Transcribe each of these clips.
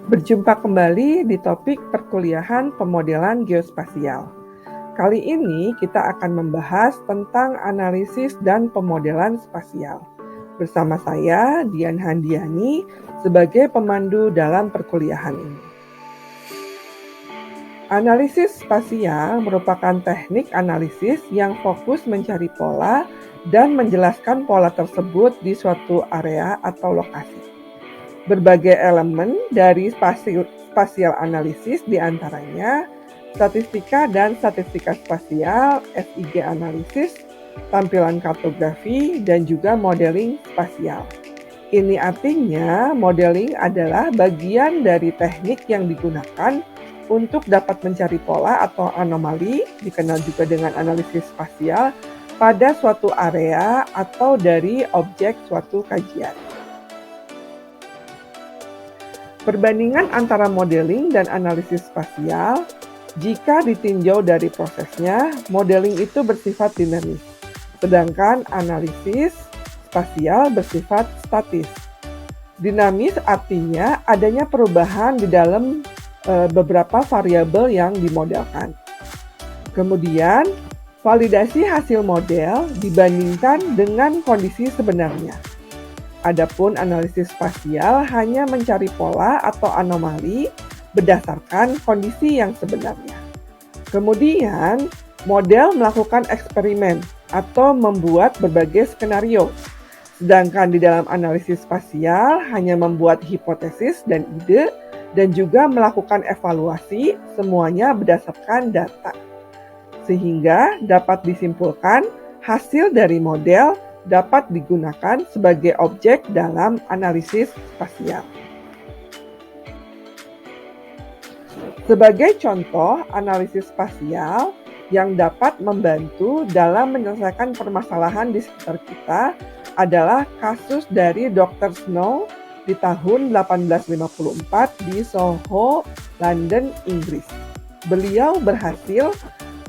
Berjumpa kembali di topik perkuliahan pemodelan geospasial. Kali ini kita akan membahas tentang analisis dan pemodelan spasial. Bersama saya, Dian Handiani, sebagai pemandu dalam perkuliahan ini. Analisis spasial merupakan teknik analisis yang fokus mencari pola dan menjelaskan pola tersebut di suatu area atau lokasi. Berbagai elemen dari spasial analisis diantaranya statistika dan statistika spasial, SIG analisis, tampilan kartografi, dan juga modeling spasial. Ini artinya modeling adalah bagian dari teknik yang digunakan untuk dapat mencari pola atau anomali, dikenal juga dengan analisis spasial, pada suatu area atau dari objek suatu kajian. Perbandingan antara modeling dan analisis spasial, jika ditinjau dari prosesnya, modeling itu bersifat dinamis, sedangkan analisis spasial bersifat statis. Dinamis artinya adanya perubahan di dalam beberapa variabel yang dimodelkan. Kemudian, validasi hasil model dibandingkan dengan kondisi sebenarnya. Adapun analisis spasial hanya mencari pola atau anomali berdasarkan kondisi yang sebenarnya. Kemudian, model melakukan eksperimen atau membuat berbagai skenario. Sedangkan di dalam analisis spasial hanya membuat hipotesis dan ide dan juga melakukan evaluasi, semuanya berdasarkan data. Sehingga dapat disimpulkan hasil dari model dapat digunakan sebagai objek dalam analisis spasial. Sebagai contoh analisis spasial yang dapat membantu dalam menyelesaikan permasalahan di sekitar kita adalah kasus dari Dr. Snow di tahun 1854 di Soho, London, Inggris. Beliau berhasil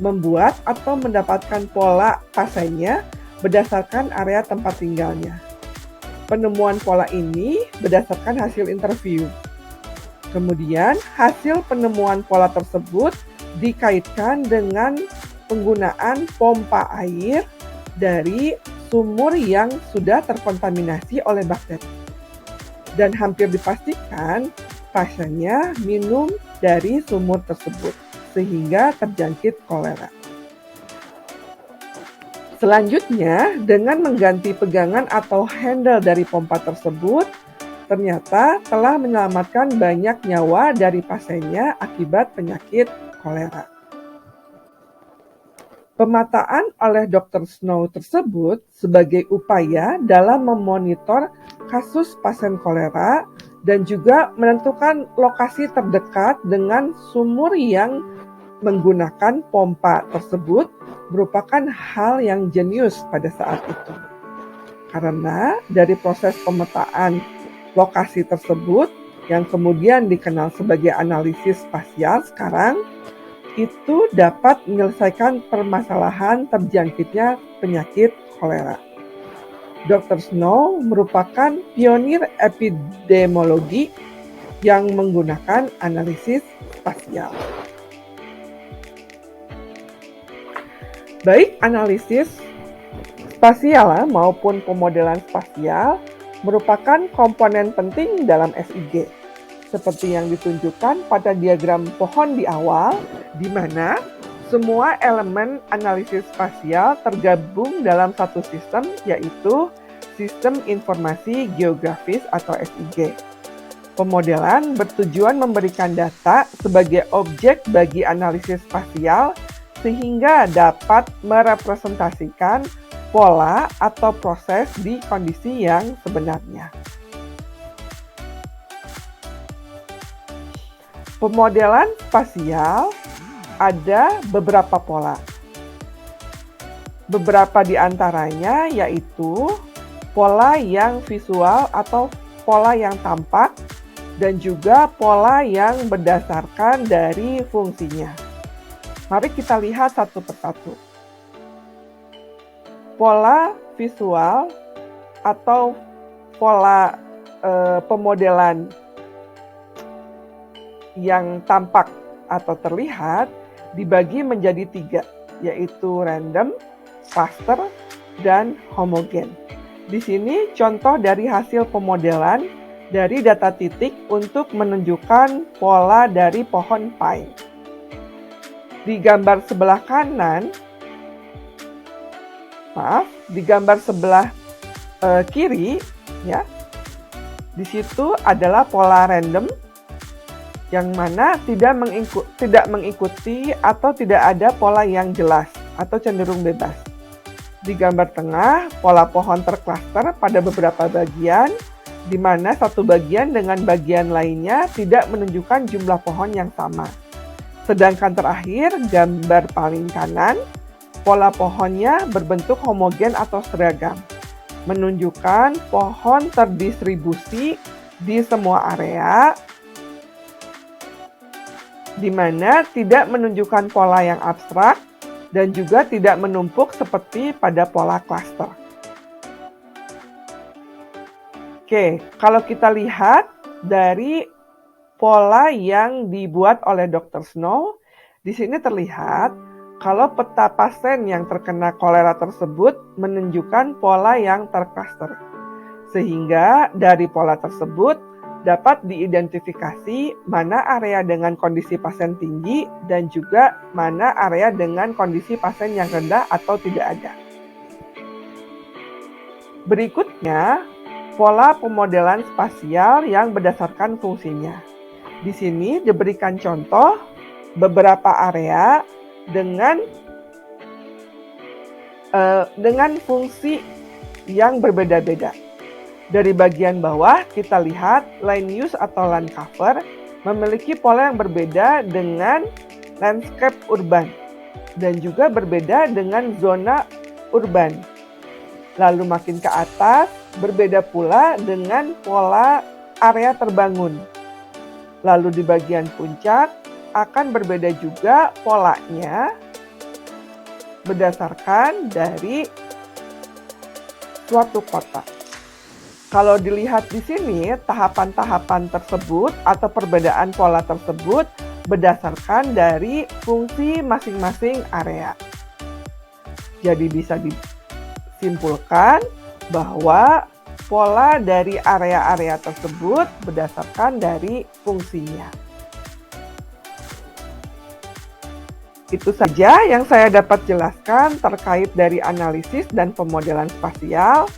membuat atau mendapatkan pola pasiennya berdasarkan area tempat tinggalnya. Penemuan pola ini berdasarkan hasil interview. Kemudian, hasil penemuan pola tersebut dikaitkan dengan penggunaan pompa air dari sumur yang sudah terkontaminasi oleh bakteri. Dan hampir dipastikan pasiennya minum dari sumur tersebut, sehingga terjangkit kolera. Selanjutnya, dengan mengganti pegangan atau handle dari pompa tersebut, ternyata telah menyelamatkan banyak nyawa dari pasiennya akibat penyakit kolera. Pemataan oleh Dr. Snow tersebut sebagai upaya dalam memonitor kasus pasien kolera dan juga menentukan lokasi terdekat dengan sumur yang menggunakan pompa tersebut merupakan hal yang jenius pada saat itu. Karena dari proses pemetaan lokasi tersebut yang kemudian dikenal sebagai analisis spasial sekarang, itu dapat menyelesaikan permasalahan terjangkitnya penyakit kolera. Dr. Snow merupakan pionir epidemiologi yang menggunakan analisis spasial. Baik analisis spasial maupun pemodelan spasial merupakan komponen penting dalam SIG, seperti yang ditunjukkan pada diagram pohon di awal, di mana semua elemen analisis spasial tergabung dalam satu sistem, yaitu Sistem Informasi Geografis atau SIG. Pemodelan bertujuan memberikan data sebagai objek bagi analisis spasial sehingga dapat merepresentasikan pola atau proses di kondisi yang sebenarnya. Pemodelan spasial ada beberapa pola. Beberapa di antaranya yaitu pola yang visual atau pola yang tampak dan juga pola yang berdasarkan dari fungsinya. Mari kita lihat satu persatu. Pola visual atau pola pemodelan yang tampak atau terlihat dibagi menjadi 3, yaitu random, cluster, dan homogen. Di sini contoh dari hasil pemodelan dari data titik untuk menunjukkan pola dari pohon pine. Di gambar sebelah kanan, di gambar sebelah kiri, ya, di situ adalah pola random yang mana tidak mengikuti atau tidak ada pola yang jelas atau cenderung bebas. Di gambar tengah, pola pohon terklaster pada beberapa bagian, di mana satu bagian dengan bagian lainnya tidak menunjukkan jumlah pohon yang sama. Sedangkan terakhir, gambar paling kanan, pola pohonnya berbentuk homogen atau seragam, menunjukkan pohon terdistribusi di semua area, di mana tidak menunjukkan pola yang abstrak dan juga tidak menumpuk seperti pada pola cluster. Oke, kalau kita lihat dari pola yang dibuat oleh Dr. Snow, di sini terlihat kalau peta pasien yang terkena kolera tersebut menunjukkan pola yang tercluster. Sehingga dari pola tersebut dapat diidentifikasi mana area dengan kondisi pasien tinggi dan juga mana area dengan kondisi pasien yang rendah atau tidak ada. Berikutnya, pola pemodelan spasial yang berdasarkan fungsinya. Di sini diberikan contoh beberapa area dengan fungsi yang berbeda-beda. Dari bagian bawah kita lihat line use atau land cover memiliki pola yang berbeda dengan landscape urban dan juga berbeda dengan zona urban. Lalu makin ke atas berbeda pula dengan pola area terbangun. Lalu di bagian puncak akan berbeda juga polanya berdasarkan dari suatu kota. Kalau dilihat di sini, tahapan-tahapan tersebut atau perbedaan pola tersebut berdasarkan dari fungsi masing-masing area. Jadi bisa disimpulkan bahwa pola dari area-area tersebut berdasarkan dari fungsinya. Itu saja yang saya dapat jelaskan terkait dari analisis dan pemodelan spasial.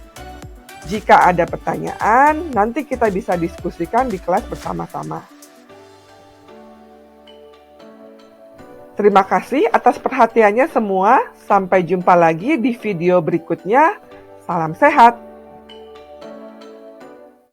Jika ada pertanyaan, nanti kita bisa diskusikan di kelas bersama-sama. Terima kasih atas perhatiannya semua. Sampai jumpa lagi di video berikutnya. Salam sehat.